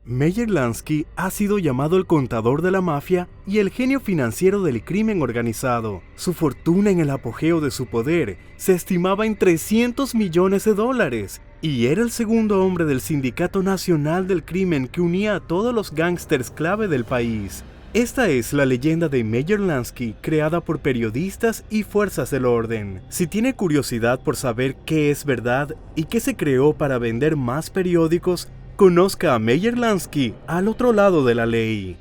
Meyer Lansky ha sido llamado el contador de la mafia y el genio financiero del crimen organizado. Su fortuna en el apogeo de su poder se estimaba en $300 millones y era el segundo hombre del Sindicato Nacional del Crimen que unía a todos los gángsters clave del país. Esta es la leyenda de Meyer Lansky, creada por periodistas y fuerzas del orden. Si tiene curiosidad por saber qué es verdad y qué se creó para vender más periódicos, conozca a Meyer Lansky al otro lado de la ley.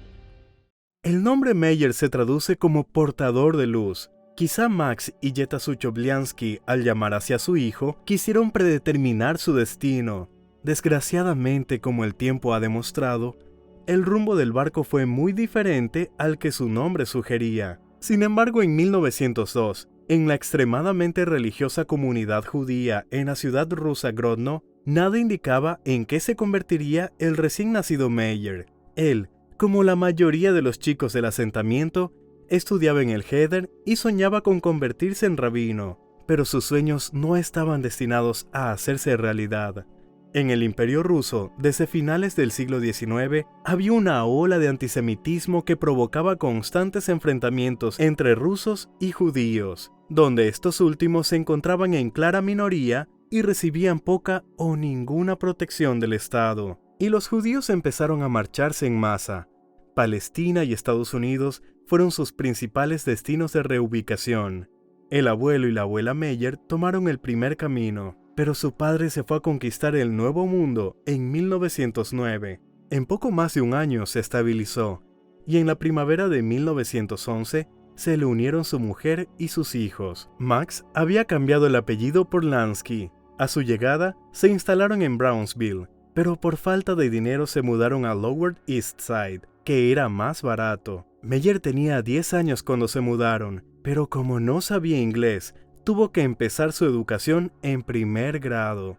El nombre Meyer se traduce como portador de luz. Quizá Max y Yetta Suchobliansky, al llamar hacia su hijo, quisieron predeterminar su destino. Desgraciadamente, como el tiempo ha demostrado, el rumbo del barco fue muy diferente al que su nombre sugería. Sin embargo, en 1902, en la extremadamente religiosa comunidad judía en la ciudad rusa Grodno, nada indicaba en qué se convertiría el recién nacido Meyer. Él, como la mayoría de los chicos del asentamiento, estudiaba en el Heder y soñaba con convertirse en rabino, pero sus sueños no estaban destinados a hacerse realidad. En el Imperio ruso, desde finales del siglo XIX, había una ola de antisemitismo que provocaba constantes enfrentamientos entre rusos y judíos, donde estos últimos se encontraban en clara minoría y recibían poca o ninguna protección del Estado. Y los judíos empezaron a marcharse en masa. Palestina y Estados Unidos fueron sus principales destinos de reubicación. El abuelo y la abuela Meyer tomaron el primer camino, pero su padre se fue a conquistar el Nuevo Mundo en 1909. En poco más de un año se estabilizó, y en la primavera de 1911 se le unieron su mujer y sus hijos. Max había cambiado el apellido por Lansky. A su llegada, se instalaron en Brownsville, pero por falta de dinero se mudaron a Lower East Side, que era más barato. Meyer tenía 10 años cuando se mudaron, pero como no sabía inglés, tuvo que empezar su educación en primer grado.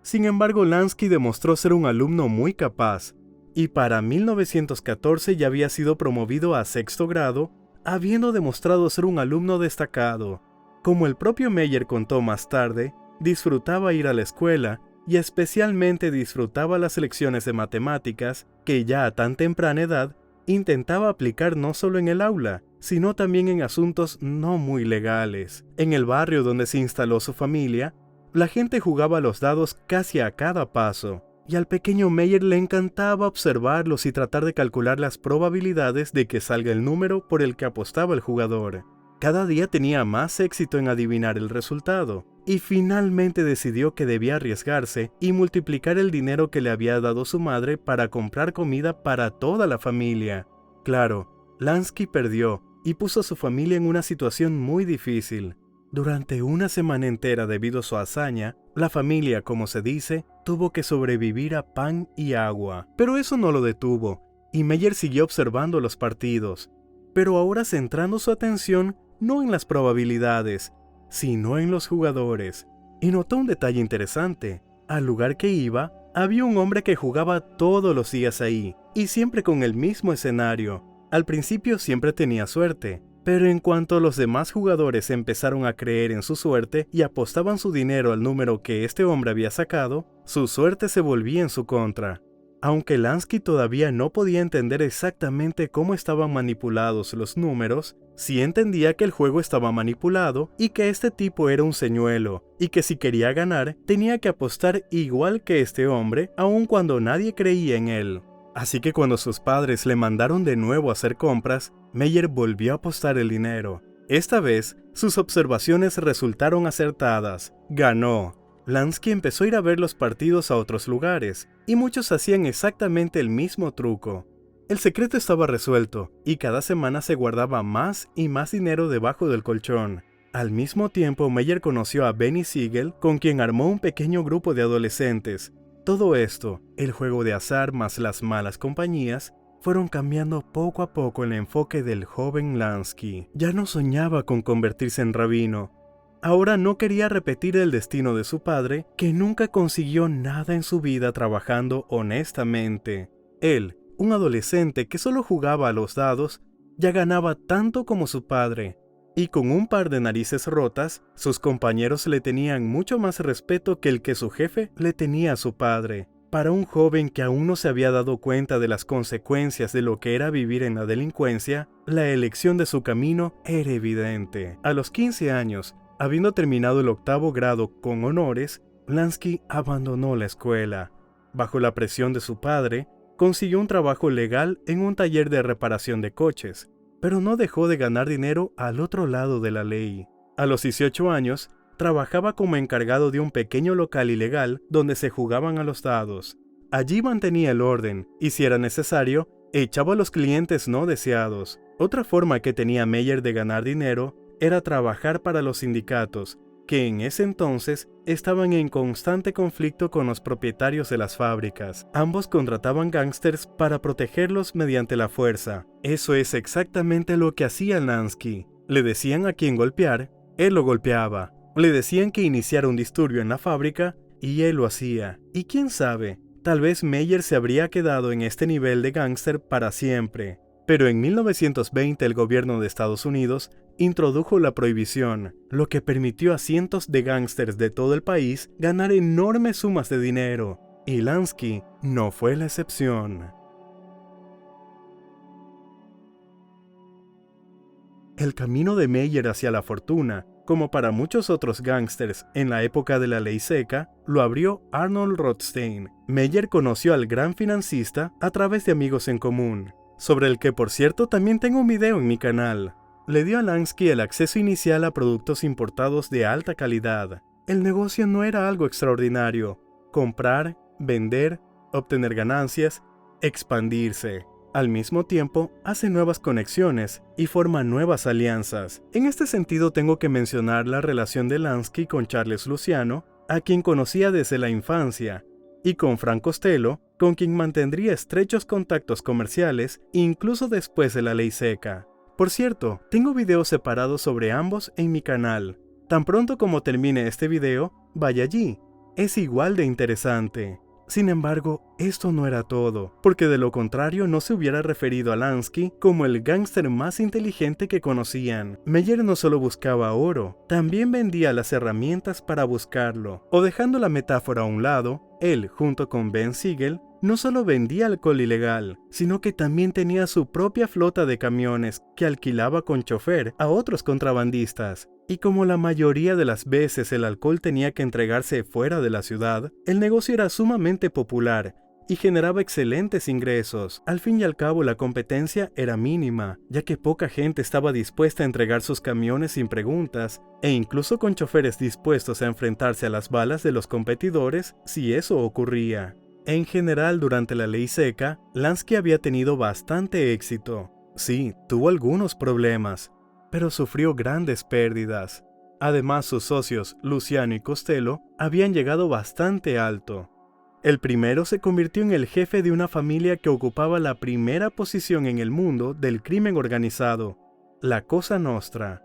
Sin embargo, Lansky demostró ser un alumno muy capaz, y para 1914 ya había sido promovido a sexto grado, habiendo demostrado ser un alumno destacado. Como el propio Meyer contó más tarde, disfrutaba ir a la escuela y especialmente disfrutaba las lecciones de matemáticas que ya a tan temprana edad intentaba aplicar no solo en el aula, sino también en asuntos no muy legales. En el barrio donde se instaló su familia, la gente jugaba a los dados casi a cada paso, y al pequeño Meyer le encantaba observarlos y tratar de calcular las probabilidades de que salga el número por el que apostaba el jugador. Cada día tenía más éxito en adivinar el resultado, y finalmente decidió que debía arriesgarse y multiplicar el dinero que le había dado su madre para comprar comida para toda la familia. Claro, Lansky perdió y puso a su familia en una situación muy difícil. Durante una semana entera, debido a su hazaña, la familia, como se dice, tuvo que sobrevivir a pan y agua. Pero eso no lo detuvo, y Meyer siguió observando los partidos, pero ahora centrando su atención no en las probabilidades, sino en los jugadores. Y notó un detalle interesante. Al lugar que iba, había un hombre que jugaba todos los días ahí, y siempre con el mismo escenario. Al principio siempre tenía suerte, pero en cuanto los demás jugadores empezaron a creer en su suerte y apostaban su dinero al número que este hombre había sacado, su suerte se volvía en su contra. Aunque Lansky todavía no podía entender exactamente cómo estaban manipulados los números, sí entendía que el juego estaba manipulado y que este tipo era un señuelo, y que si quería ganar, tenía que apostar igual que este hombre, aun cuando nadie creía en él. Así que cuando sus padres le mandaron de nuevo a hacer compras, Meyer volvió a apostar el dinero. Esta vez, sus observaciones resultaron acertadas. Ganó. Lansky empezó a ir a ver los partidos a otros lugares, y muchos hacían exactamente el mismo truco. El secreto estaba resuelto, y cada semana se guardaba más y más dinero debajo del colchón. Al mismo tiempo, Meyer conoció a Benny Siegel, con quien armó un pequeño grupo de adolescentes. Todo esto, el juego de azar más las malas compañías, fueron cambiando poco a poco el enfoque del joven Lansky. Ya no soñaba con convertirse en rabino. Ahora no quería repetir el destino de su padre, que nunca consiguió nada en su vida trabajando honestamente. Él, un adolescente que solo jugaba a los dados, ya ganaba tanto como su padre, y con un par de narices rotas, sus compañeros le tenían mucho más respeto que el que su jefe le tenía a su padre. Para un joven que aún no se había dado cuenta de las consecuencias de lo que era vivir en la delincuencia, la elección de su camino era evidente. A los 15 años, habiendo terminado el 8º grado con honores, Lansky abandonó la escuela. Bajo la presión de su padre, consiguió un trabajo legal en un taller de reparación de coches, pero no dejó de ganar dinero al otro lado de la ley. A los 18 años, trabajaba como encargado de un pequeño local ilegal donde se jugaban a los dados. Allí mantenía el orden y, si era necesario, echaba a los clientes no deseados. Otra forma que tenía Meyer de ganar dinero era trabajar para los sindicatos, que en ese entonces estaban en constante conflicto con los propietarios de las fábricas. Ambos contrataban gángsters para protegerlos mediante la fuerza. Eso es exactamente lo que hacía Lansky. Le decían a quién golpear, él lo golpeaba. Le decían que iniciara un disturbio en la fábrica y él lo hacía. Y quién sabe, tal vez Meyer se habría quedado en este nivel de gángster para siempre. Pero en 1920 el gobierno de Estados Unidos introdujo la prohibición, lo que permitió a cientos de gángsters de todo el país ganar enormes sumas de dinero. Y Lansky no fue la excepción. El camino de Meyer hacia la fortuna, como para muchos otros gángsters en la época de la ley seca, lo abrió Arnold Rothstein. Meyer conoció al gran financista a través de amigos en común, sobre el que por cierto también tengo un video en mi canal. Le dio a Lansky el acceso inicial a productos importados de alta calidad. El negocio no era algo extraordinario: comprar, vender, obtener ganancias, expandirse. Al mismo tiempo, hace nuevas conexiones y forma nuevas alianzas. En este sentido tengo que mencionar la relación de Lansky con Charles Luciano, a quien conocía desde la infancia, y con Frank Costello, con quien mantendría estrechos contactos comerciales incluso después de la ley seca. Por cierto, tengo videos separados sobre ambos en mi canal. Tan pronto como termine este video, vaya allí. Es igual de interesante. Sin embargo, esto no era todo, porque de lo contrario no se hubiera referido a Lansky como el gángster más inteligente que conocían. Meyer no solo buscaba oro, también vendía las herramientas para buscarlo. O dejando la metáfora a un lado, él, junto con Ben Siegel, no solo vendía alcohol ilegal, sino que también tenía su propia flota de camiones que alquilaba con chofer a otros contrabandistas. Y como la mayoría de las veces el alcohol tenía que entregarse fuera de la ciudad, el negocio era sumamente popular y generaba excelentes ingresos. Al fin y al cabo, la competencia era mínima, ya que poca gente estaba dispuesta a entregar sus camiones sin preguntas, e incluso con choferes dispuestos a enfrentarse a las balas de los competidores si eso ocurría. En general, durante la ley seca, Lansky había tenido bastante éxito. Sí, tuvo algunos problemas, pero sufrió grandes pérdidas. Además, sus socios, Luciano y Costello, habían llegado bastante alto. El primero se convirtió en el jefe de una familia que ocupaba la primera posición en el mundo del crimen organizado, la Cosa Nostra.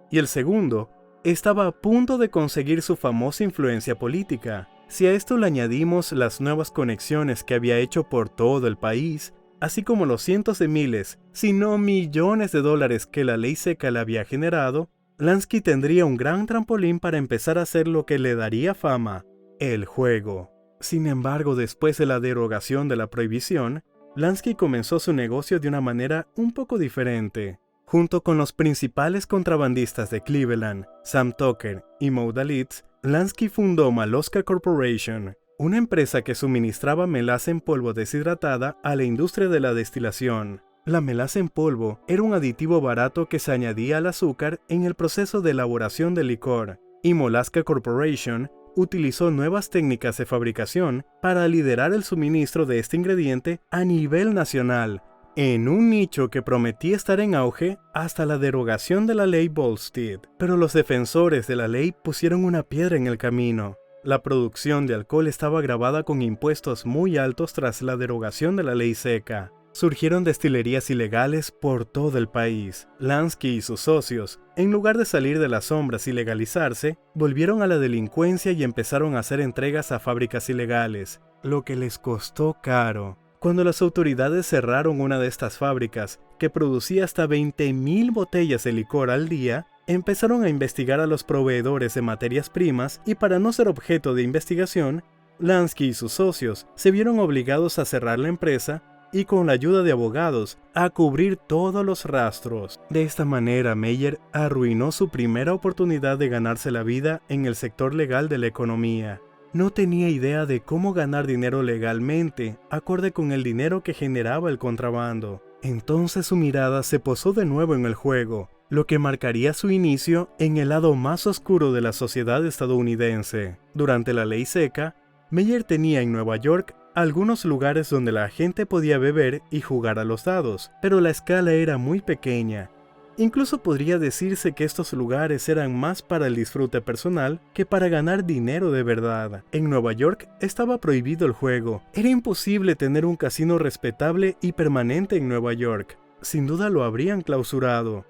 Y el segundo estaba a punto de conseguir su famosa influencia política. Si a esto le añadimos las nuevas conexiones que había hecho por todo el país, así como los cientos de miles, si no millones de dólares que la ley seca le había generado, Lansky tendría un gran trampolín para empezar a hacer lo que le daría fama: el juego. Sin embargo, después de la derogación de la prohibición, Lansky comenzó su negocio de una manera un poco diferente. Junto con los principales contrabandistas de Cleveland, Sam Tucker y Moe Dalitz, Lansky fundó Maloska Corporation, una empresa que suministraba melaza en polvo deshidratada a la industria de la destilación. La melaza en polvo era un aditivo barato que se añadía al azúcar en el proceso de elaboración del licor, y Molaska Corporation utilizó nuevas técnicas de fabricación para liderar el suministro de este ingrediente a nivel nacional, en un nicho que prometía estar en auge hasta la derogación de la ley Volstead. Pero los defensores de la ley pusieron una piedra en el camino. La producción de alcohol estaba gravada con impuestos muy altos tras la derogación de la ley seca. Surgieron destilerías ilegales por todo el país. Lansky y sus socios, en lugar de salir de las sombras y legalizarse, volvieron a la delincuencia y empezaron a hacer entregas a fábricas ilegales, lo que les costó caro. Cuando las autoridades cerraron una de estas fábricas, que producía hasta 20,000 botellas de licor al día, empezaron a investigar a los proveedores de materias primas y, para no ser objeto de investigación, Lansky y sus socios se vieron obligados a cerrar la empresa y con la ayuda de abogados a cubrir todos los rastros. De esta manera, Meyer arruinó su primera oportunidad de ganarse la vida en el sector legal de la economía. No tenía idea de cómo ganar dinero legalmente, acorde con el dinero que generaba el contrabando. Entonces su mirada se posó de nuevo en el juego, lo que marcaría su inicio en el lado más oscuro de la sociedad estadounidense. Durante la ley seca, Meyer tenía en Nueva York algunos lugares donde la gente podía beber y jugar a los dados, pero la escala era muy pequeña. Incluso podría decirse que estos lugares eran más para el disfrute personal que para ganar dinero de verdad. En Nueva York estaba prohibido el juego. Era imposible tener un casino respetable y permanente en Nueva York. Sin duda lo habrían clausurado.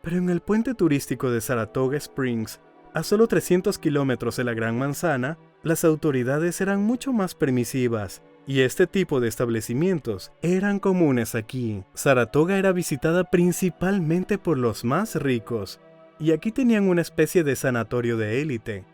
Pero en el puente turístico de Saratoga Springs, a solo 300 kilómetros de la Gran Manzana, las autoridades eran mucho más permisivas. Y este tipo de establecimientos eran comunes aquí. Saratoga era visitada principalmente por los más ricos, y aquí tenían una especie de sanatorio de élite.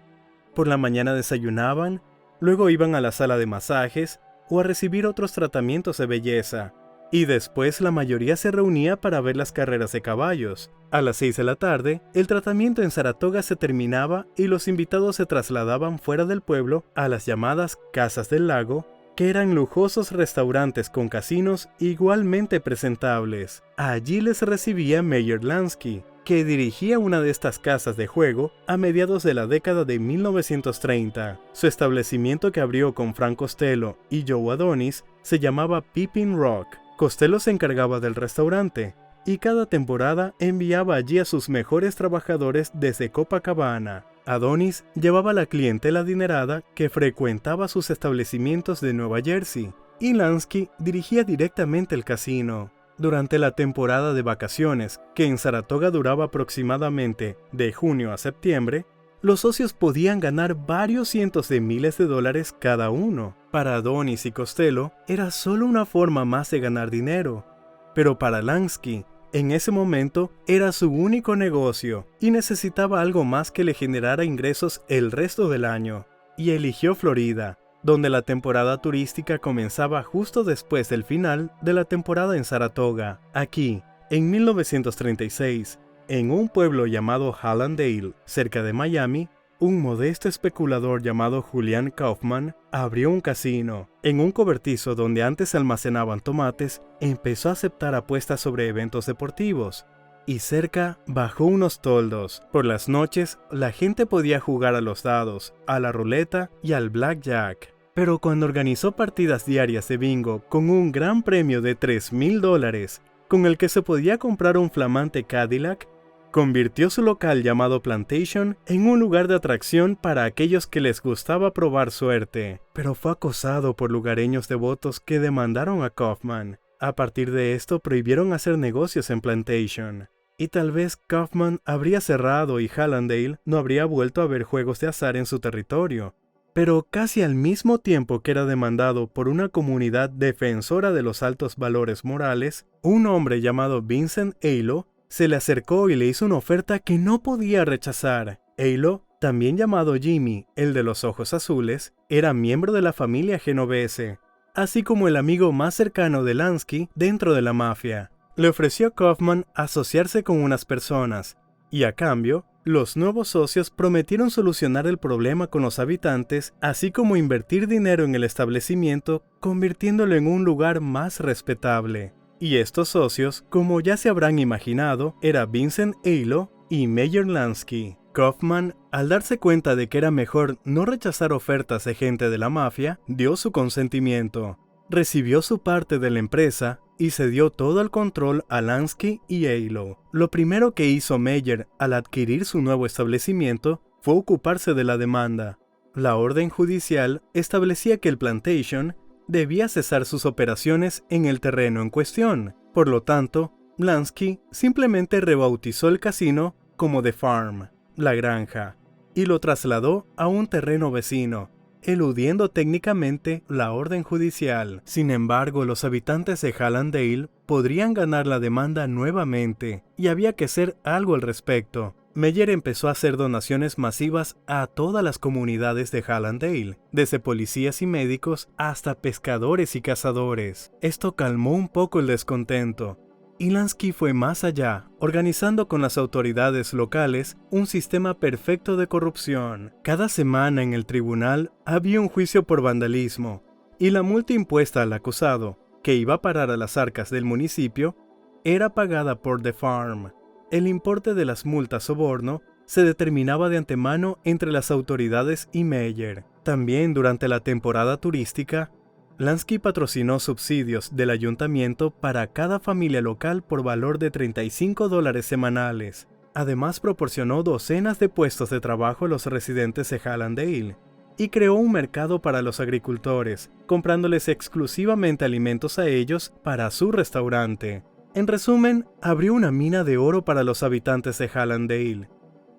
Por la mañana desayunaban, luego iban a la sala de masajes o a recibir otros tratamientos de belleza, y después la mayoría se reunía para ver las carreras de caballos. A las 6 de la tarde, el tratamiento en Saratoga se terminaba y los invitados se trasladaban fuera del pueblo a las llamadas Casas del Lago, que eran lujosos restaurantes con casinos igualmente presentables. Allí les recibía Meyer Lansky, que dirigía una de estas casas de juego a mediados de la década de 1930. Su establecimiento, que abrió con Frank Costello y Joe Adonis, se llamaba Pippin Rock. Costello se encargaba del restaurante, y cada temporada enviaba allí a sus mejores trabajadores desde Copacabana. Adonis llevaba la clientela adinerada que frecuentaba sus establecimientos de Nueva Jersey, y Lansky dirigía directamente el casino. Durante la temporada de vacaciones, que en Saratoga duraba aproximadamente de junio a septiembre, los socios podían ganar varios cientos de miles de dólares cada uno. Para Adonis y Costello era solo una forma más de ganar dinero, pero para Lansky, en ese momento era su único negocio y necesitaba algo más que le generara ingresos el resto del año. Y eligió Florida, donde la temporada turística comenzaba justo después del final de la temporada en Saratoga. Aquí, en 1936, en un pueblo llamado Hallandale, cerca de Miami, un modesto especulador llamado Julian Kaufman abrió un casino. En un cobertizo donde antes se almacenaban tomates, empezó a aceptar apuestas sobre eventos deportivos. Y cerca bajó unos toldos. Por las noches, la gente podía jugar a los dados, a la ruleta y al blackjack. Pero cuando organizó partidas diarias de bingo con un gran premio de $3,000, con el que se podía comprar un flamante Cadillac, convirtió su local llamado Plantation en un lugar de atracción para aquellos que les gustaba probar suerte. Pero fue acosado por lugareños devotos que demandaron a Kaufman. A partir de esto prohibieron hacer negocios en Plantation. Y tal vez Kaufman habría cerrado y Hallandale no habría vuelto a ver juegos de azar en su territorio. Pero casi al mismo tiempo que era demandado por una comunidad defensora de los altos valores morales, un hombre llamado Vincent Aylo se le acercó y le hizo una oferta que no podía rechazar. Aylo, también llamado Jimmy, el de los ojos azules, era miembro de la familia genovese, así como el amigo más cercano de Lansky dentro de la mafia. Le ofreció a Kaufman asociarse con unas personas, y a cambio, los nuevos socios prometieron solucionar el problema con los habitantes, así como invertir dinero en el establecimiento, convirtiéndolo en un lugar más respetable. Y estos socios, como ya se habrán imaginado, era Vincent Aylo y Meyer Lansky. Kaufman, al darse cuenta de que era mejor no rechazar ofertas de gente de la mafia, dio su consentimiento. Recibió su parte de la empresa y cedió todo el control a Lansky y Aylo. Lo primero que hizo Meyer al adquirir su nuevo establecimiento fue ocuparse de la demanda. La orden judicial establecía que el Plantation debía cesar sus operaciones en el terreno en cuestión. Por lo tanto, Lansky simplemente rebautizó el casino como The Farm, la granja, y lo trasladó a un terreno vecino, eludiendo técnicamente la orden judicial. Sin embargo, los habitantes de Hallandale podrían ganar la demanda nuevamente, y había que hacer algo al respecto. Meyer empezó a hacer donaciones masivas a todas las comunidades de Hallandale, desde policías y médicos hasta pescadores y cazadores. Esto calmó un poco el descontento. Y Lansky fue más allá, organizando con las autoridades locales un sistema perfecto de corrupción. Cada semana en el tribunal había un juicio por vandalismo, y la multa impuesta al acusado, que iba a parar a las arcas del municipio, era pagada por The Farm. El importe de las multas soborno se determinaba de antemano entre las autoridades y Meyer. También durante la temporada turística, Lansky patrocinó subsidios del ayuntamiento para cada familia local por valor de $35 semanales. Además, proporcionó docenas de puestos de trabajo a los residentes de Hallandale y creó un mercado para los agricultores, comprándoles exclusivamente alimentos a ellos para su restaurante. En resumen, abrió una mina de oro para los habitantes de Hallandale,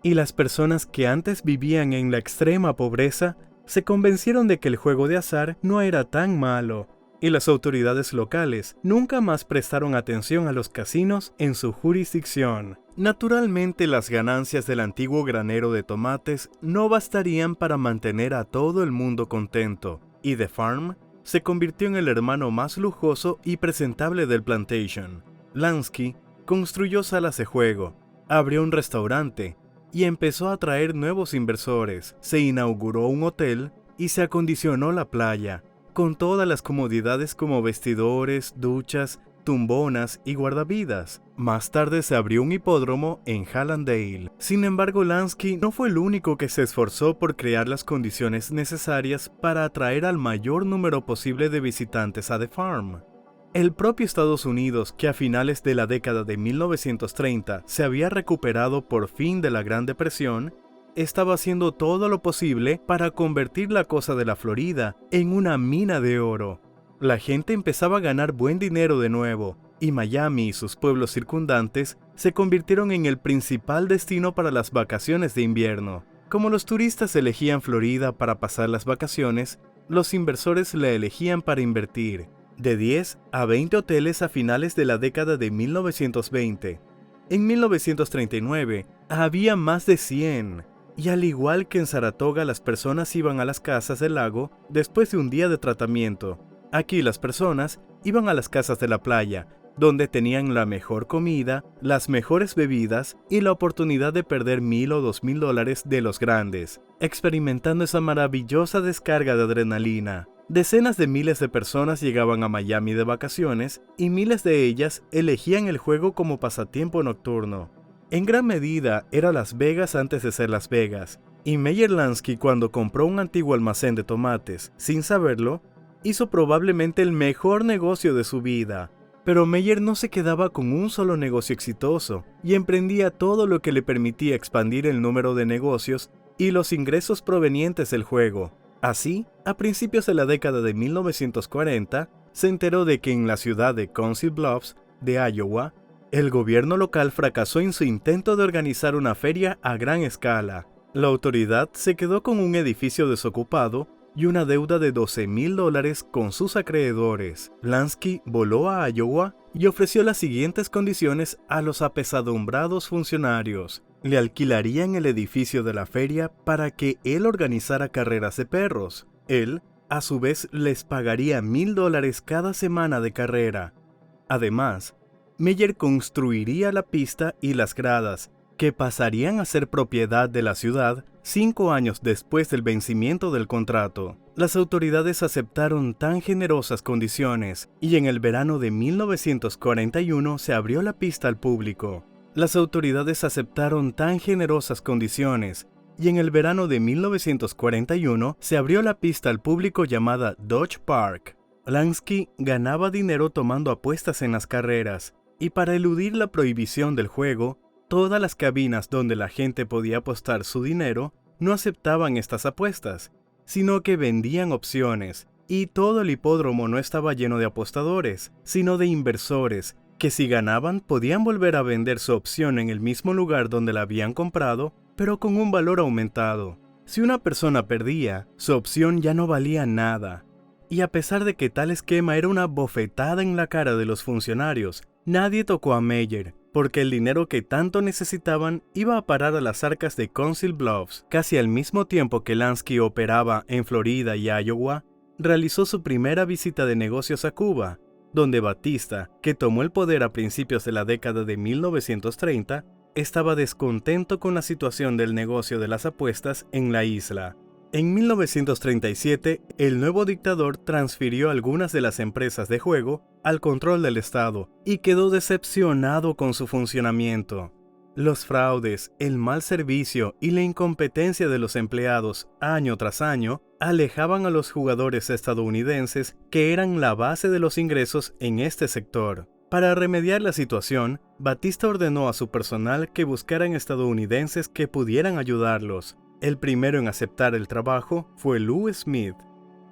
y las personas que antes vivían en la extrema pobreza se convencieron de que el juego de azar no era tan malo, y las autoridades locales nunca más prestaron atención a los casinos en su jurisdicción. Naturalmente, las ganancias del antiguo granero de tomates no bastarían para mantener a todo el mundo contento, y The Farm se convirtió en el hermano más lujoso y presentable del Plantation. Lansky construyó salas de juego, abrió un restaurante y empezó a atraer nuevos inversores. Se inauguró un hotel y se acondicionó la playa, con todas las comodidades como vestidores, duchas, tumbonas y guardavidas. Más tarde se abrió un hipódromo en Hallandale. Sin embargo, Lansky no fue el único que se esforzó por crear las condiciones necesarias para atraer al mayor número posible de visitantes a The Farm. El propio Estados Unidos, que a finales de la década de 1930 se había recuperado por fin de la Gran Depresión, estaba haciendo todo lo posible para convertir la costa de la Florida en una mina de oro. La gente empezaba a ganar buen dinero de nuevo, y Miami y sus pueblos circundantes se convirtieron en el principal destino para las vacaciones de invierno. Como los turistas elegían Florida para pasar las vacaciones, los inversores la elegían para invertir. De 10 a 20 hoteles a finales de la década de 1920. En 1939 había más de 100, y al igual que en Saratoga, las personas iban a las casas del lago después de un día de tratamiento. Aquí las personas iban a las casas de la playa, donde tenían la mejor comida, las mejores bebidas y la oportunidad de perder $1,000 o $2,000 de los grandes, experimentando esa maravillosa descarga de adrenalina. Decenas de miles de personas llegaban a Miami de vacaciones y miles de ellas elegían el juego como pasatiempo nocturno. En gran medida era Las Vegas antes de ser Las Vegas, y Meyer Lansky, cuando compró un antiguo almacén de tomates sin saberlo, hizo probablemente el mejor negocio de su vida. Pero Meyer no se quedaba con un solo negocio exitoso y emprendía todo lo que le permitía expandir el número de negocios y los ingresos provenientes del juego. Así, a principios de la década de 1940, se enteró de que en la ciudad de Council Bluffs, de Iowa, el gobierno local fracasó en su intento de organizar una feria a gran escala. La autoridad se quedó con un edificio desocupado y una deuda de $12,000 con sus acreedores. Lansky voló a Iowa y ofreció las siguientes condiciones a los apesadumbrados funcionarios. Le alquilarían el edificio de la feria para que él organizara carreras de perros. Él, a su vez, les pagaría $1,000 cada semana de carrera. Además, Meyer construiría la pista y las gradas, que pasarían a ser propiedad de la ciudad 5 años después del vencimiento del contrato. Las autoridades aceptaron tan generosas condiciones y en el verano de 1941 se abrió la pista al público. Las autoridades aceptaron tan generosas condiciones y en el verano de 1941 se abrió la pista al público llamada Dodge Park. Lansky ganaba dinero tomando apuestas en las carreras, y para eludir la prohibición del juego, todas las cabinas donde la gente podía apostar su dinero no aceptaban estas apuestas, sino que vendían opciones, y todo el hipódromo no estaba lleno de apostadores, sino de inversores, que si ganaban podían volver a vender su opción en el mismo lugar donde la habían comprado, pero con un valor aumentado. Si una persona perdía, su opción ya no valía nada. Y a pesar de que tal esquema era una bofetada en la cara de los funcionarios, nadie tocó a Meyer, porque el dinero que tanto necesitaban iba a parar a las arcas de Council Bluffs. Casi al mismo tiempo que Lansky operaba en Florida y Iowa, realizó su primera visita de negocios a Cuba, donde Batista, que tomó el poder a principios de la década de 1930, estaba descontento con la situación del negocio de las apuestas en la isla. En 1937, el nuevo dictador transfirió algunas de las empresas de juego al control del Estado y quedó decepcionado con su funcionamiento. Los fraudes, el mal servicio y la incompetencia de los empleados año tras año alejaban a los jugadores estadounidenses que eran la base de los ingresos en este sector. Para remediar la situación, Batista ordenó a su personal que buscaran estadounidenses que pudieran ayudarlos. El primero en aceptar el trabajo fue Lou Smith,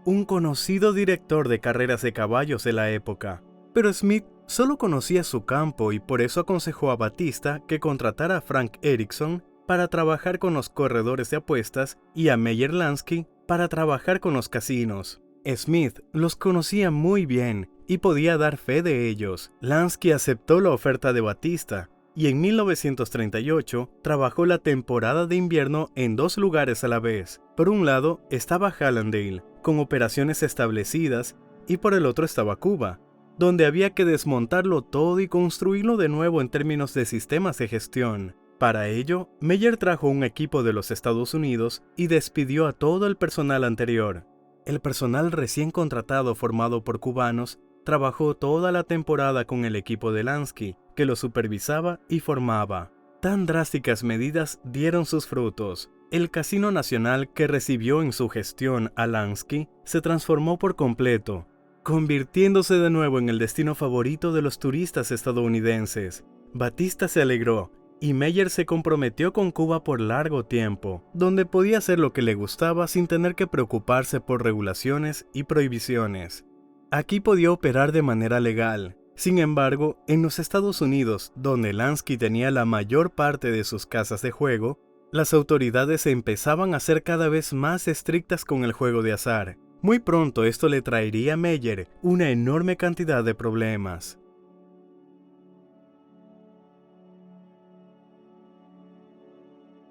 un conocido director de carreras de caballos de la época. Pero Smith solo conocía su campo y por eso aconsejó a Batista que contratara a Frank Erickson para trabajar con los corredores de apuestas y a Meyer Lansky para trabajar con los casinos. Smith los conocía muy bien y podía dar fe de ellos. Lansky aceptó la oferta de Batista y en 1938 trabajó la temporada de invierno en dos lugares a la vez. Por un lado estaba Hallandale, con operaciones establecidas, y por el otro estaba Cuba, donde había que desmontarlo todo y construirlo de nuevo en términos de sistemas de gestión. Para ello, Meyer trajo un equipo de los Estados Unidos y despidió a todo el personal anterior. El personal recién contratado formado por cubanos trabajó toda la temporada con el equipo de Lansky, que lo supervisaba y formaba. Tan drásticas medidas dieron sus frutos. El Casino Nacional que recibió en su gestión a Lansky se transformó por completo, convirtiéndose de nuevo en el destino favorito de los turistas estadounidenses. Batista se alegró y Meyer se comprometió con Cuba por largo tiempo, donde podía hacer lo que le gustaba sin tener que preocuparse por regulaciones y prohibiciones. Aquí podía operar de manera legal. Sin embargo, en los Estados Unidos, donde Lansky tenía la mayor parte de sus casas de juego, las autoridades empezaban a ser cada vez más estrictas con el juego de azar. Muy pronto esto le traería a Meyer una enorme cantidad de problemas.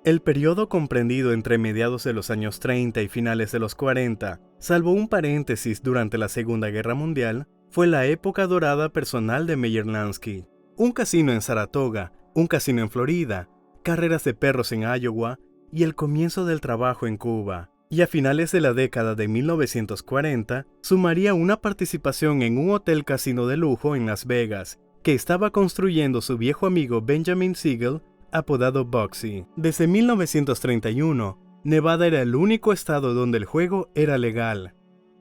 El periodo comprendido entre mediados de los años 30 y finales de los 40, salvo un paréntesis durante la Segunda Guerra Mundial, fue la época dorada personal de Meyer Lansky. Un casino en Saratoga, un casino en Florida, carreras de perros en Iowa y el comienzo del trabajo en Cuba. Y a finales de la década de 1940, sumaría una participación en un hotel casino de lujo en Las Vegas, que estaba construyendo su viejo amigo Benjamin Siegel, apodado Bugsy. Desde 1931, Nevada era el único estado donde el juego era legal.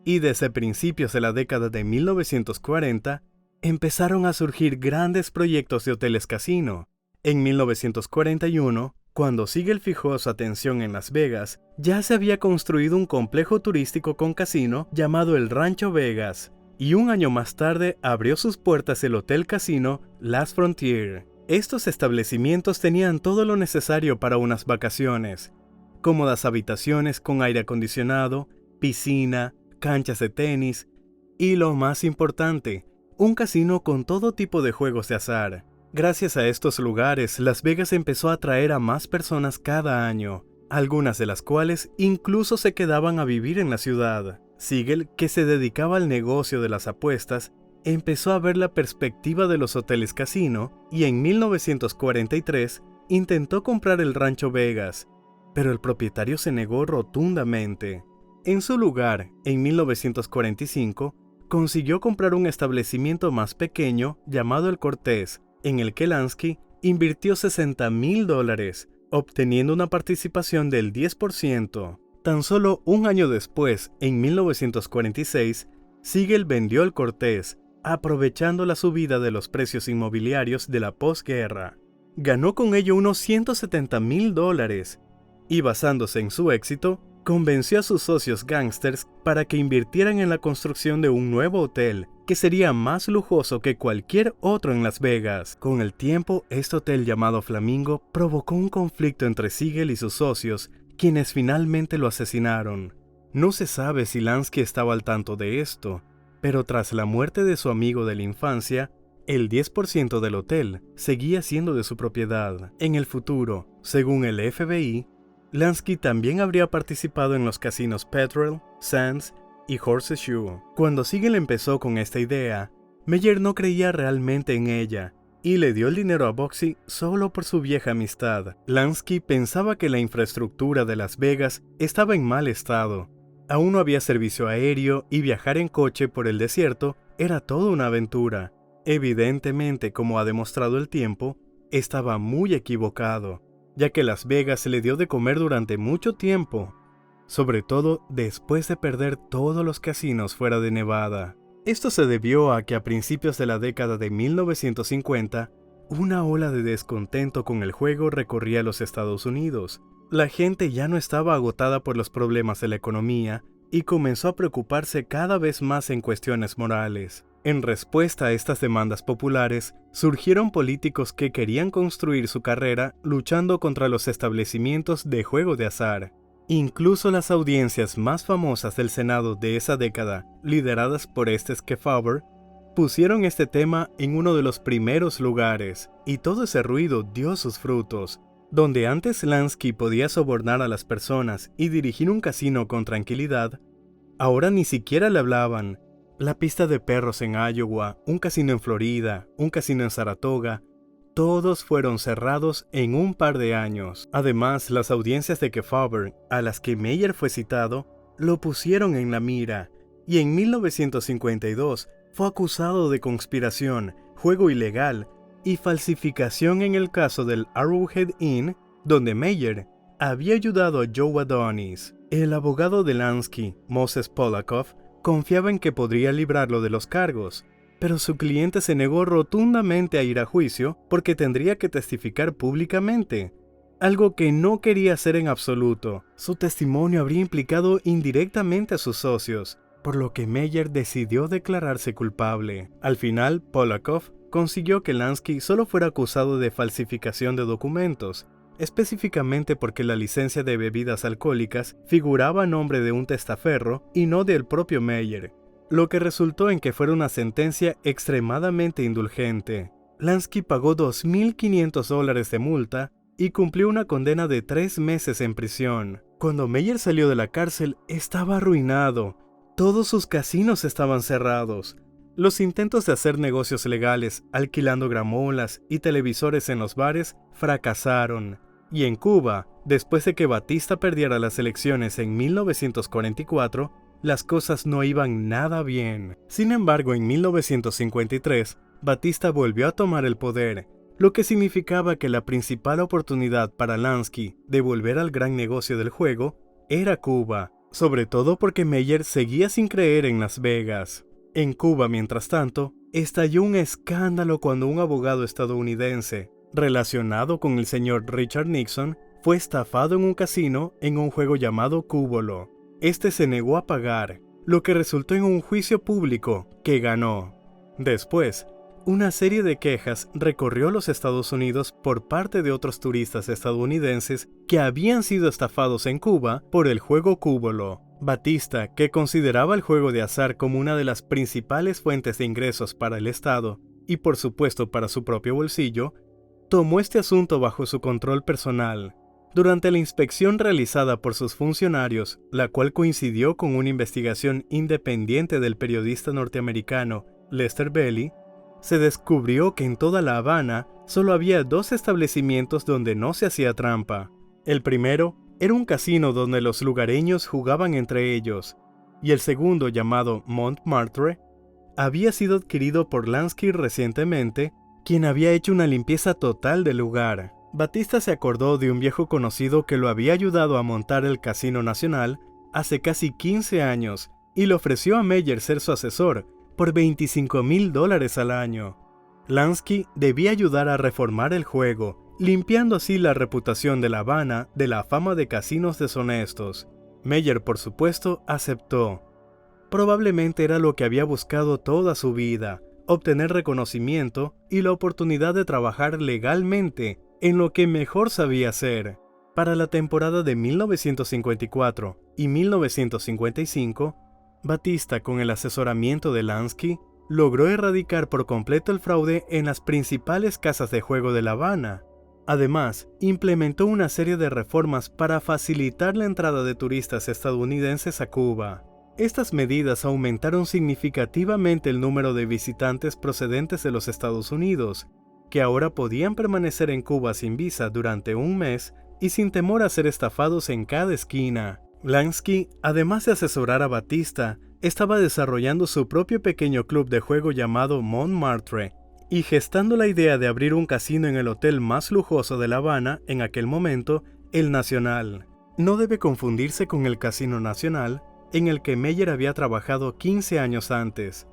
Y desde principios de la década de 1940, empezaron a surgir grandes proyectos de hoteles casino. En 1941, cuando Siegel fijó su atención en Las Vegas, ya se había construido un complejo turístico con casino llamado el Rancho Vegas, y un año más tarde abrió sus puertas el hotel casino Last Frontier. Estos establecimientos tenían todo lo necesario para unas vacaciones: cómodas habitaciones con aire acondicionado, piscina, canchas de tenis y, lo más importante, un casino con todo tipo de juegos de azar. Gracias a estos lugares, Las Vegas empezó a atraer a más personas cada año, algunas de las cuales incluso se quedaban a vivir en la ciudad. Siegel, que se dedicaba al negocio de las apuestas, empezó a ver la perspectiva de los hoteles casino y en 1943 intentó comprar el Rancho Vegas, pero el propietario se negó rotundamente. En su lugar, en 1945, consiguió comprar un establecimiento más pequeño llamado el Cortés, en el que Lansky invirtió $60,000, obteniendo una participación del 10%. Tan solo un año después, en 1946, Siegel vendió el Cortés, aprovechando la subida de los precios inmobiliarios de la posguerra. Ganó con ello unos $170,000 y, basándose en su éxito, convenció a sus socios gángsters para que invirtieran en la construcción de un nuevo hotel que sería más lujoso que cualquier otro en Las Vegas. Con el tiempo, este hotel llamado Flamingo provocó un conflicto entre Siegel y sus socios, quienes finalmente lo asesinaron. No se sabe si Lansky estaba al tanto de esto, pero tras la muerte de su amigo de la infancia, El 10% del hotel seguía siendo de su propiedad. En el futuro, según el FBI, Lansky también habría participado en los casinos Petrel, Sands y Horseshoe. Cuando Siegel empezó con esta idea, Meyer no creía realmente en ella y le dio el dinero a Boxey solo por su vieja amistad. Lansky pensaba que la infraestructura de Las Vegas estaba en mal estado. Aún no había servicio aéreo y viajar en coche por el desierto era toda una aventura. Evidentemente, como ha demostrado el tiempo, estaba muy equivocado, ya que Las Vegas se le dio de comer durante mucho tiempo, sobre todo después de perder todos los casinos fuera de Nevada. Esto se debió a que a principios de la década de 1950, una ola de descontento con el juego recorría los Estados Unidos. La gente ya no estaba agotada por los problemas de la economía y comenzó a preocuparse cada vez más en cuestiones morales. En respuesta a estas demandas populares, surgieron políticos que querían construir su carrera luchando contra los establecimientos de juego de azar. Incluso las audiencias más famosas del Senado de esa década, lideradas por Kefauver, pusieron este tema en uno de los primeros lugares, y todo ese ruido dio sus frutos. Donde antes Lansky podía sobornar a las personas y dirigir un casino con tranquilidad, ahora ni siquiera le hablaban. La pista de perros en Iowa, un casino en Florida, un casino en Saratoga, todos fueron cerrados en un par de años. Además, las audiencias de Kefauver, a las que Meyer fue citado, lo pusieron en la mira, y en 1952 fue acusado de conspiración, juego ilegal y falsificación en el caso del Arrowhead Inn, donde Meyer había ayudado a Joe Adonis. El abogado de Lansky, Moses Polakov, confiaba en que podría librarlo de los cargos, pero su cliente se negó rotundamente a ir a juicio porque tendría que testificar públicamente, algo que no quería hacer en absoluto. Su testimonio habría implicado indirectamente a sus socios, por lo que Meyer decidió declararse culpable. Al final, Polakov consiguió que Lansky solo fuera acusado de falsificación de documentos, específicamente porque la licencia de bebidas alcohólicas figuraba a nombre de un testaferro y no del propio Meyer, lo que resultó en que fuera una sentencia extremadamente indulgente. Lansky pagó $2.500 de multa y cumplió una condena de 3 meses en prisión. Cuando Meyer salió de la cárcel, estaba arruinado. Todos sus casinos estaban cerrados. Los intentos de hacer negocios legales, alquilando gramolas y televisores en los bares, fracasaron. Y en Cuba, después de que Batista perdiera las elecciones en 1944, las cosas no iban nada bien. Sin embargo, en 1953, Batista volvió a tomar el poder, lo que significaba que la principal oportunidad para Lansky de volver al gran negocio del juego era Cuba, sobre todo porque Meyer seguía sin creer en Las Vegas. En Cuba, mientras tanto, estalló un escándalo cuando un abogado estadounidense, relacionado con el señor Richard Nixon, fue estafado en un casino en un juego llamado Cúbolo. Este se negó a pagar, lo que resultó en un juicio público que ganó. Después, una serie de quejas recorrió los Estados Unidos por parte de otros turistas estadounidenses que habían sido estafados en Cuba por el juego Cúbolo. Batista, que consideraba el juego de azar como una de las principales fuentes de ingresos para el Estado y por supuesto para su propio bolsillo, tomó este asunto bajo su control personal. Durante la inspección realizada por sus funcionarios, la cual coincidió con una investigación independiente del periodista norteamericano Lester Belly, se descubrió que en toda La Habana solo había 2 establecimientos donde no se hacía trampa. El primero era un casino donde los lugareños jugaban entre ellos, y el segundo, llamado Montmartre, había sido adquirido por Lansky recientemente, quien había hecho una limpieza total del lugar. Batista se acordó de un viejo conocido que lo había ayudado a montar el Casino Nacional hace casi 15 años y le ofreció a Meyer ser su asesor por $25,000 al año. Lansky debía ayudar a reformar el juego, limpiando así la reputación de La Habana de la fama de casinos deshonestos. Meyer, por supuesto, aceptó. Probablemente era lo que había buscado toda su vida, obtener reconocimiento y la oportunidad de trabajar legalmente en lo que mejor sabía hacer. Para la temporada de 1954 y 1955, Batista, con el asesoramiento de Lansky, logró erradicar por completo el fraude en las principales casas de juego de La Habana. Además, implementó una serie de reformas para facilitar la entrada de turistas estadounidenses a Cuba. Estas medidas aumentaron significativamente el número de visitantes procedentes de los Estados Unidos, que ahora podían permanecer en Cuba sin visa durante un mes y sin temor a ser estafados en cada esquina. Lansky, además de asesorar a Batista, estaba desarrollando su propio pequeño club de juego llamado Montmartre, y gestando la idea de abrir un casino en el hotel más lujoso de La Habana en aquel momento, el Nacional. No debe confundirse con el Casino Nacional, en el que Meyer había trabajado 15 años antes.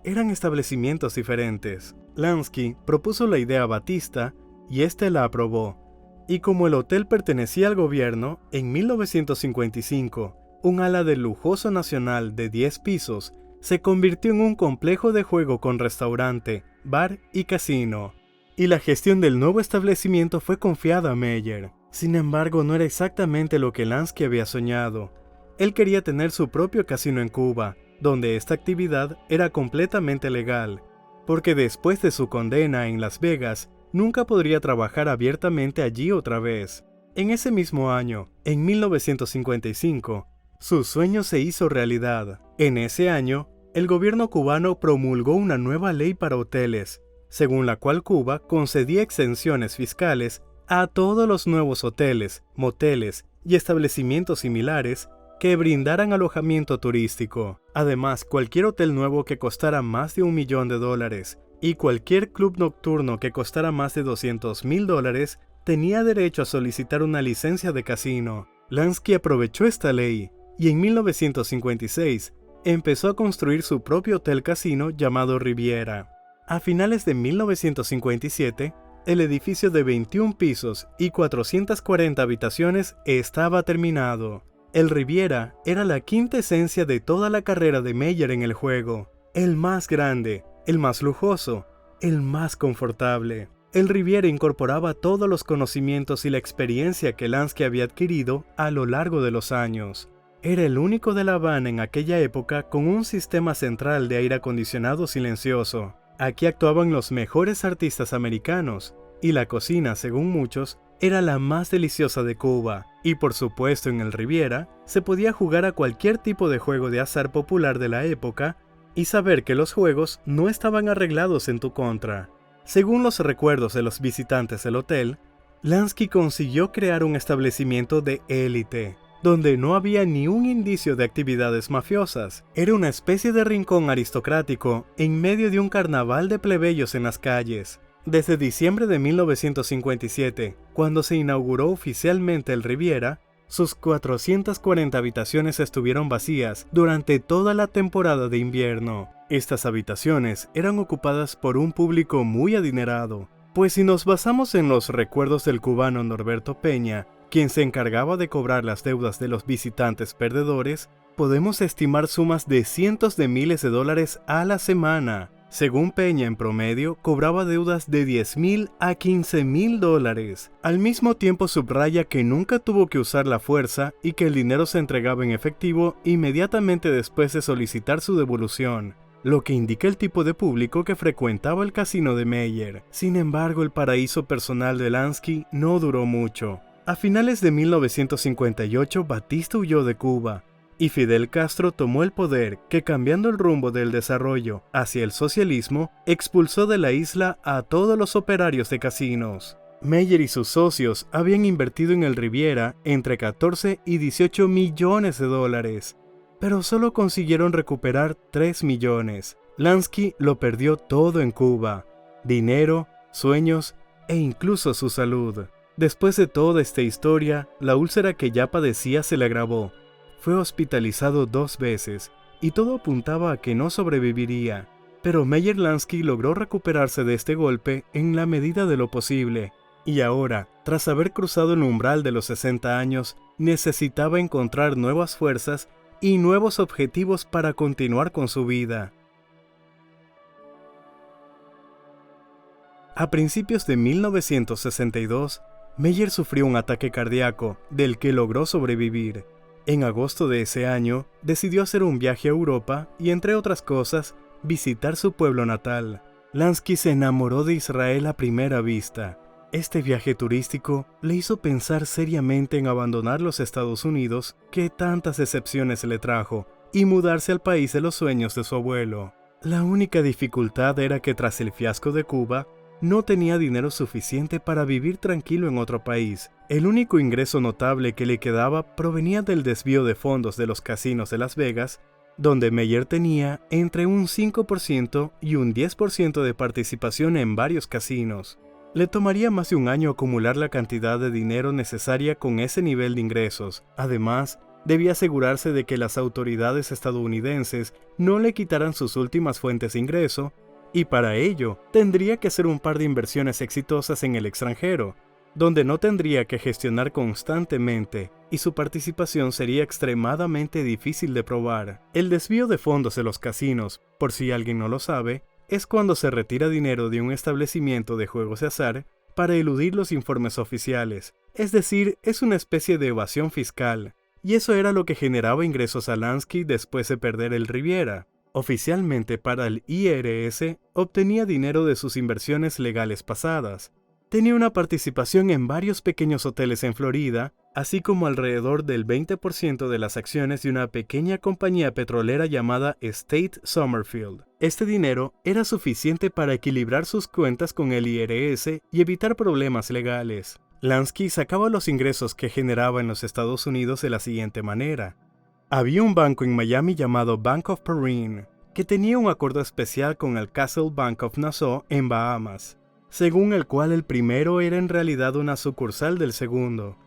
Eran establecimientos diferentes. Lansky propuso la idea a Batista y este la aprobó, y como el hotel pertenecía al gobierno, en 1955, un ala del lujoso Nacional de 10 pisos se convirtió en un complejo de juego con restaurante, bar y casino, y la gestión del nuevo establecimiento fue confiada a Meyer. Sin embargo, no era exactamente lo que Lansky había soñado. Él quería tener su propio casino en Cuba, donde esta actividad era completamente legal, porque después de su condena en Las Vegas, nunca podría trabajar abiertamente allí otra vez. En ese mismo año, en 1955, su sueño se hizo realidad. En ese año, el gobierno cubano promulgó una nueva ley para hoteles, según la cual Cuba concedía exenciones fiscales a todos los nuevos hoteles, moteles y establecimientos similares que brindaran alojamiento turístico. Además, cualquier hotel nuevo que costara más de $1 millón y cualquier club nocturno que costara más de $200,000 tenía derecho a solicitar una licencia de casino. Lansky aprovechó esta ley y en 1956 empezó a construir su propio hotel casino llamado Riviera. A finales de 1957, el edificio de 21 pisos y 440 habitaciones estaba terminado. El Riviera era la quinta esencia de toda la carrera de Meyer en el juego. El más grande, el más lujoso, el más confortable. El Riviera incorporaba todos los conocimientos y la experiencia que Lansky había adquirido a lo largo de los años. Era el único de La Habana en aquella época con un sistema central de aire acondicionado silencioso. Aquí actuaban los mejores artistas americanos, y la cocina, según muchos, era la más deliciosa de Cuba, y por supuesto en el Riviera se podía jugar a cualquier tipo de juego de azar popular de la época y saber que los juegos no estaban arreglados en tu contra. Según los recuerdos de los visitantes del hotel, Lansky consiguió crear un establecimiento de élite, donde no había ni un indicio de actividades mafiosas. Era una especie de rincón aristocrático en medio de un carnaval de plebeyos en las calles. Desde diciembre de 1957, cuando se inauguró oficialmente el Riviera, sus 440 habitaciones estuvieron vacías durante toda la temporada de invierno. Estas habitaciones eran ocupadas por un público muy adinerado, pues si nos basamos en los recuerdos del cubano Norberto Peña, quien se encargaba de cobrar las deudas de los visitantes perdedores, podemos estimar sumas de cientos de miles de dólares a la semana. Según Peña, en promedio, cobraba deudas de $10,000 a $15,000. Al mismo tiempo subraya que nunca tuvo que usar la fuerza y que el dinero se entregaba en efectivo inmediatamente después de solicitar su devolución, lo que indica el tipo de público que frecuentaba el casino de Meyer. Sin embargo, el paraíso personal de Lansky no duró mucho. A finales de 1958, Batista huyó de Cuba, y Fidel Castro tomó el poder que, cambiando el rumbo del desarrollo hacia el socialismo, expulsó de la isla a todos los operarios de casinos. Meyer y sus socios habían invertido en el Riviera entre 14 y 18 millones de dólares, pero solo consiguieron recuperar 3 millones. Lansky lo perdió todo en Cuba: dinero, sueños e incluso su salud. Después de toda esta historia, la úlcera que ya padecía se le agravó. Fue hospitalizado 2 veces, y todo apuntaba a que no sobreviviría. Pero Meyer Lansky logró recuperarse de este golpe en la medida de lo posible, y ahora, tras haber cruzado el umbral de los 60 años, necesitaba encontrar nuevas fuerzas y nuevos objetivos para continuar con su vida. A principios de 1962, Meyer sufrió un ataque cardíaco, del que logró sobrevivir. En agosto de ese año, decidió hacer un viaje a Europa y, entre otras cosas, visitar su pueblo natal. Lansky se enamoró de Israel a primera vista. Este viaje turístico le hizo pensar seriamente en abandonar los Estados Unidos, que tantas decepciones le trajo, y mudarse al país de los sueños de su abuelo. La única dificultad era que tras el fiasco de Cuba, no tenía dinero suficiente para vivir tranquilo en otro país. El único ingreso notable que le quedaba provenía del desvío de fondos de los casinos de Las Vegas, donde Meyer tenía entre un 5% y un 10% de participación en varios casinos. Le tomaría más de un año acumular la cantidad de dinero necesaria con ese nivel de ingresos. Además, debía asegurarse de que las autoridades estadounidenses no le quitaran sus últimas fuentes de ingreso, y para ello tendría que hacer un par de inversiones exitosas en el extranjero, donde no tendría que gestionar constantemente, y su participación sería extremadamente difícil de probar. El desvío de fondos de los casinos, por si alguien no lo sabe, es cuando se retira dinero de un establecimiento de juegos de azar para eludir los informes oficiales, es decir, es una especie de evasión fiscal, y eso era lo que generaba ingresos a Lansky después de perder el Riviera. Oficialmente para el IRS, obtenía dinero de sus inversiones legales pasadas. Tenía una participación en varios pequeños hoteles en Florida, así como alrededor del 20% de las acciones de una pequeña compañía petrolera llamada State Summerfield. Este dinero era suficiente para equilibrar sus cuentas con el IRS y evitar problemas legales. Lansky sacaba los ingresos que generaba en los Estados Unidos de la siguiente manera. Había un banco en Miami llamado Bank of Perrine, que tenía un acuerdo especial con el Castle Bank of Nassau en Bahamas, según el cual el primero era en realidad una sucursal del segundo.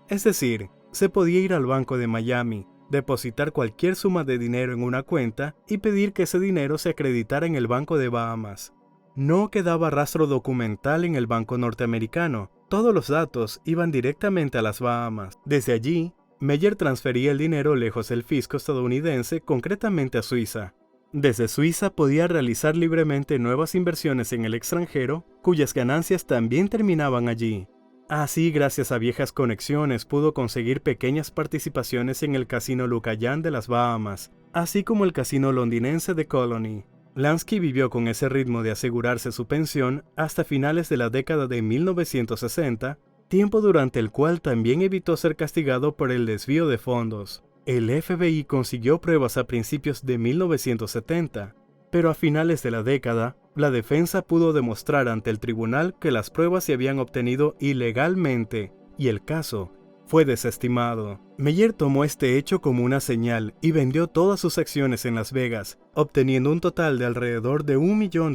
Es decir, se podía ir al banco de Miami, depositar cualquier suma de dinero en una cuenta y pedir que ese dinero se acreditara en el banco de Bahamas. No quedaba rastro documental en el banco norteamericano, todos los datos iban directamente a las Bahamas. Desde allí, Meyer transfería el dinero lejos del fisco estadounidense, concretamente a Suiza. Desde Suiza podía realizar libremente nuevas inversiones en el extranjero, cuyas ganancias también terminaban allí. Así, gracias a viejas conexiones, pudo conseguir pequeñas participaciones en el casino Lucayan de las Bahamas, así como el casino londinense de Colony. Lansky vivió con ese ritmo de asegurarse su pensión hasta finales de la década de 1960, tiempo durante el cual también evitó ser castigado por el desvío de fondos. El FBI consiguió pruebas a principios de 1970, pero a finales de la década, la defensa pudo demostrar ante el tribunal que las pruebas se habían obtenido ilegalmente, y el caso fue desestimado. Meyer tomó este hecho como una señal y vendió todas sus acciones en Las Vegas, obteniendo un total de alrededor de $1 millón.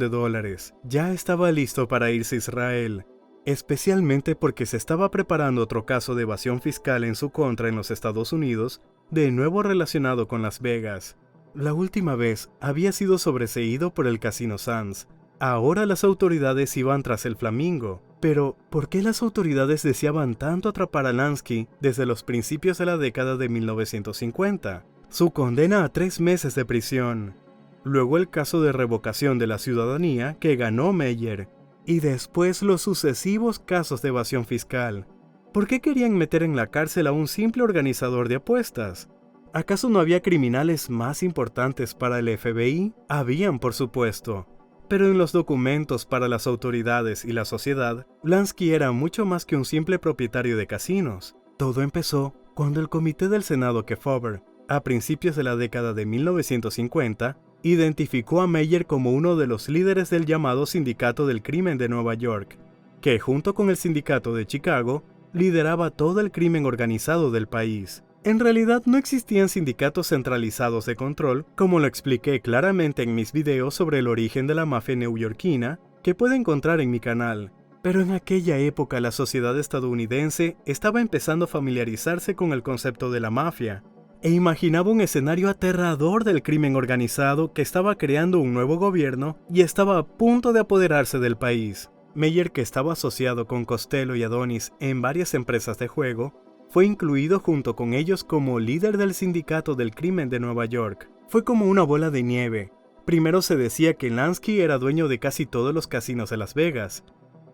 Ya estaba listo para irse a Israel, especialmente porque se estaba preparando otro caso de evasión fiscal en su contra en los Estados Unidos, de nuevo relacionado con Las Vegas. La última vez había sido sobreseído por el Casino Sands. Ahora las autoridades iban tras el Flamingo. Pero, ¿por qué las autoridades deseaban tanto atrapar a Lansky desde los principios de la década de 1950? Su condena a 3 meses de prisión. Luego el caso de revocación de la ciudadanía que ganó Meyer. Y después los sucesivos casos de evasión fiscal. ¿Por qué querían meter en la cárcel a un simple organizador de apuestas? ¿Acaso no había criminales más importantes para el FBI? Habían, por supuesto. Pero en los documentos para las autoridades y la sociedad, Lansky era mucho más que un simple propietario de casinos. Todo empezó cuando el comité del Senado Kefauver, a principios de la década de 1950, identificó a Meyer como uno de los líderes del llamado Sindicato del Crimen de Nueva York, que junto con el Sindicato de Chicago, lideraba todo el crimen organizado del país. En realidad no existían sindicatos centralizados de control, como lo expliqué claramente en mis videos sobre el origen de la mafia neoyorquina, que puede encontrar en mi canal. Pero en aquella época la sociedad estadounidense estaba empezando a familiarizarse con el concepto de la mafia, e imaginaba un escenario aterrador del crimen organizado que estaba creando un nuevo gobierno y estaba a punto de apoderarse del país. Meyer, que estaba asociado con Costello y Adonis en varias empresas de juego, fue incluido junto con ellos como líder del Sindicato del Crimen de Nueva York. Fue como una bola de nieve. Primero se decía que Lansky era dueño de casi todos los casinos de Las Vegas,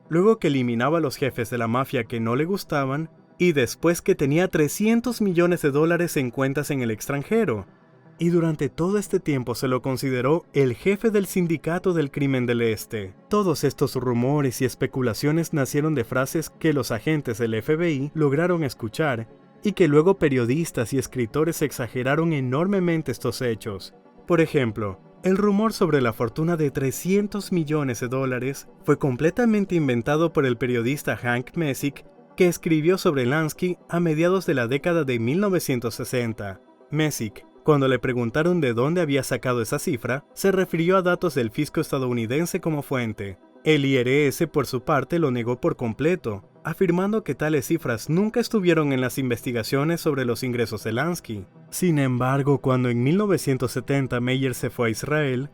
luego que eliminaba a los jefes de la mafia que no le gustaban, y después que tenía $300 millones en cuentas en el extranjero. y durante todo este tiempo se lo consideró el jefe del sindicato del crimen del Este. Todos estos rumores y especulaciones nacieron de frases que los agentes del FBI lograron escuchar y que luego periodistas y escritores exageraron enormemente estos hechos. Por ejemplo, el rumor sobre la fortuna de $300 millones fue completamente inventado por el periodista Hank Messick, que escribió sobre Lansky a mediados de la década de 1960. Messick, cuando le preguntaron de dónde había sacado esa cifra, se refirió a datos del fisco estadounidense como fuente. El IRS, por su parte, lo negó por completo, afirmando que tales cifras nunca estuvieron en las investigaciones sobre los ingresos de Lansky. Sin embargo, cuando en 1970 Meyer se fue a Israel,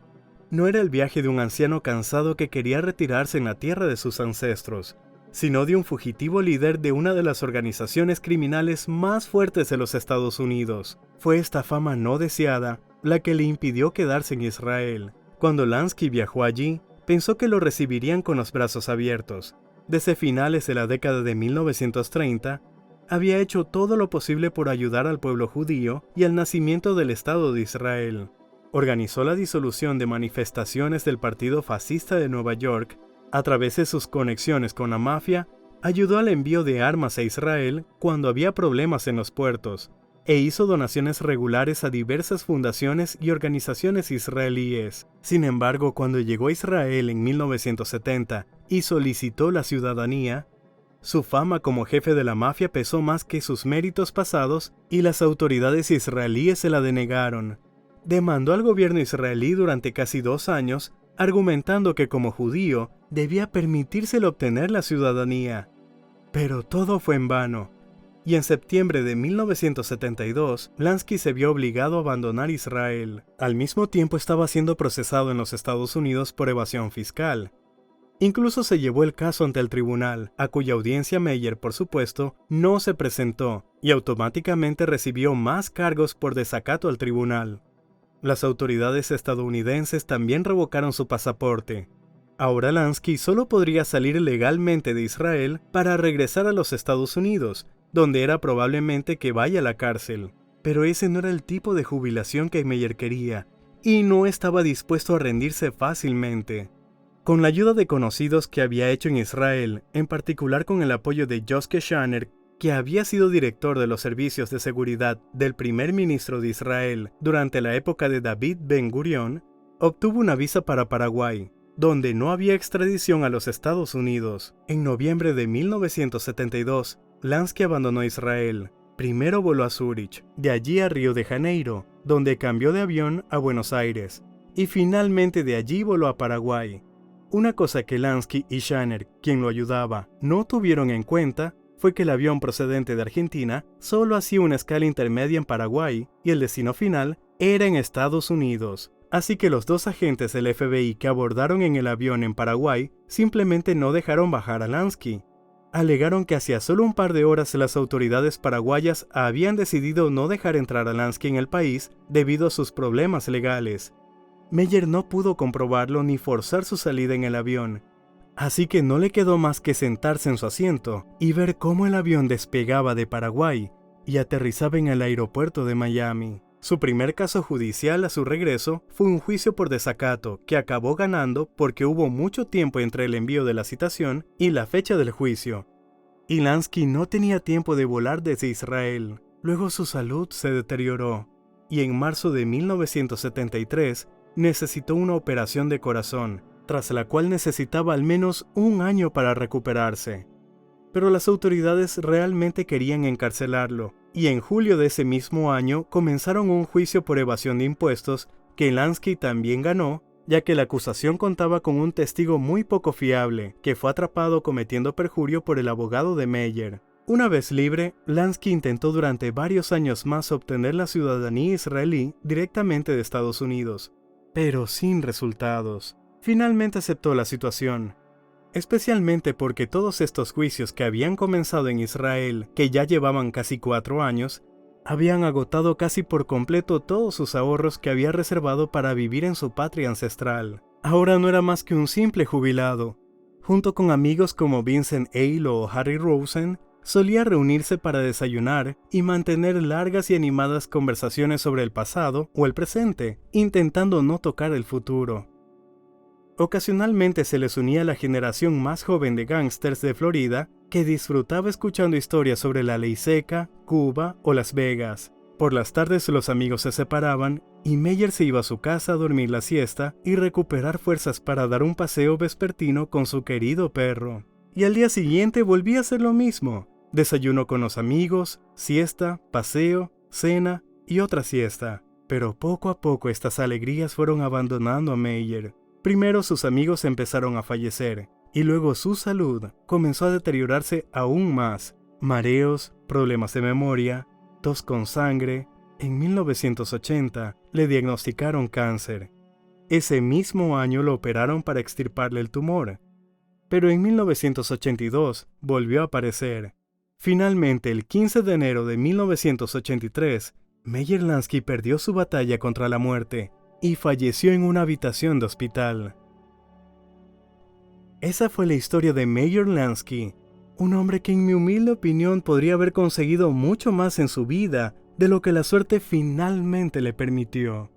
no era el viaje de un anciano cansado que quería retirarse en la tierra de sus ancestros, sino de un fugitivo líder de una de las organizaciones criminales más fuertes de los Estados Unidos. Fue esta fama no deseada la que le impidió quedarse en Israel. Cuando Lansky viajó allí, pensó que lo recibirían con los brazos abiertos. Desde finales de la década de 1930, había hecho todo lo posible por ayudar al pueblo judío y al nacimiento del Estado de Israel. Organizó la disolución de manifestaciones del Partido Fascista de Nueva York. A través de sus conexiones con la mafia, ayudó al envío de armas a Israel cuando había problemas en los puertos, e hizo donaciones regulares a diversas fundaciones y organizaciones israelíes. Sin embargo, cuando llegó a Israel en 1970 y solicitó la ciudadanía, su fama como jefe de la mafia pesó más que sus méritos pasados y las autoridades israelíes se la denegaron. Demandó al gobierno israelí durante casi 2 años, argumentando que como judío debía permitírsele obtener la ciudadanía. Pero todo fue en vano, y en septiembre de 1972, Lansky se vio obligado a abandonar Israel. Al mismo tiempo estaba siendo procesado en los Estados Unidos por evasión fiscal. Incluso se llevó el caso ante el tribunal, a cuya audiencia Meyer, por supuesto, no se presentó, y automáticamente recibió más cargos por desacato al tribunal. Las autoridades estadounidenses también revocaron su pasaporte. Ahora Lansky solo podría salir legalmente de Israel para regresar a los Estados Unidos, donde era probablemente que vaya a la cárcel. Pero ese no era el tipo de jubilación que Meyer quería, y no estaba dispuesto a rendirse fácilmente. Con la ayuda de conocidos que había hecho en Israel, en particular con el apoyo de Joske Schaner, que había sido director de los servicios de seguridad del primer ministro de Israel durante la época de David Ben-Gurión, obtuvo una visa para Paraguay, donde no había extradición a los Estados Unidos. En noviembre de 1972, Lansky abandonó Israel. Primero voló a Zúrich, de allí a Río de Janeiro, donde cambió de avión a Buenos Aires, y finalmente de allí voló a Paraguay. Una cosa que Lansky y Schaner, quien lo ayudaba, no tuvieron en cuenta fue que el avión procedente de Argentina solo hacía una escala intermedia en Paraguay y el destino final era en Estados Unidos. Así que los 2 agentes del FBI que abordaron en el avión en Paraguay simplemente no dejaron bajar a Lansky. Alegaron que hacía solo un par de horas las autoridades paraguayas habían decidido no dejar entrar a Lansky en el país debido a sus problemas legales. Meyer no pudo comprobarlo ni forzar su salida en el avión, así que no le quedó más que sentarse en su asiento y ver cómo el avión despegaba de Paraguay y aterrizaba en el aeropuerto de Miami. Su primer caso judicial a su regreso fue un juicio por desacato que acabó ganando porque hubo mucho tiempo entre el envío de la citación y la fecha del juicio. Y Lansky no tenía tiempo de volar desde Israel. Luego su salud se deterioró y en marzo de 1973 necesitó una operación de corazón, tras la cual necesitaba al menos 1 año para recuperarse. Pero las autoridades realmente querían encarcelarlo, y en julio de ese mismo año comenzaron un juicio por evasión de impuestos que Lansky también ganó, ya que la acusación contaba con un testigo muy poco fiable, que fue atrapado cometiendo perjurio por el abogado de Meyer. Una vez libre, Lansky intentó durante varios años más obtener la ciudadanía israelí directamente de Estados Unidos, pero sin resultados. Finalmente aceptó la situación, especialmente porque todos estos juicios que habían comenzado en Israel, que ya llevaban casi 4 años, habían agotado casi por completo todos sus ahorros que había reservado para vivir en su patria ancestral. Ahora no era más que un simple jubilado. Junto con amigos como Vincent Hale o Harry Rosen, Solía reunirse para desayunar y mantener largas y animadas conversaciones sobre el pasado o el presente, intentando no tocar el futuro. Ocasionalmente se les unía la generación más joven de gángsters de Florida que disfrutaba escuchando historias sobre la ley seca, Cuba o Las Vegas. Por las tardes los amigos se separaban y Meyer se iba a su casa a dormir la siesta y recuperar fuerzas para dar un paseo vespertino con su querido perro. Y al día siguiente volvía a hacer lo mismo. Desayuno con los amigos, siesta, paseo, cena y otra siesta. Pero poco a poco estas alegrías fueron abandonando a Meyer. Primero sus amigos empezaron a fallecer, y luego su salud comenzó a deteriorarse aún más. Mareos, problemas de memoria, tos con sangre. En 1980 le diagnosticaron cáncer. Ese mismo año lo operaron para extirparle el tumor. Pero en 1982 volvió a aparecer. Finalmente, el 15 de enero de 1983, Meyer Lansky perdió su batalla contra la muerte y falleció en una habitación de hospital. Esa fue la historia de Meyer Lansky, un hombre que en mi humilde opinión podría haber conseguido mucho más en su vida de lo que la suerte finalmente le permitió.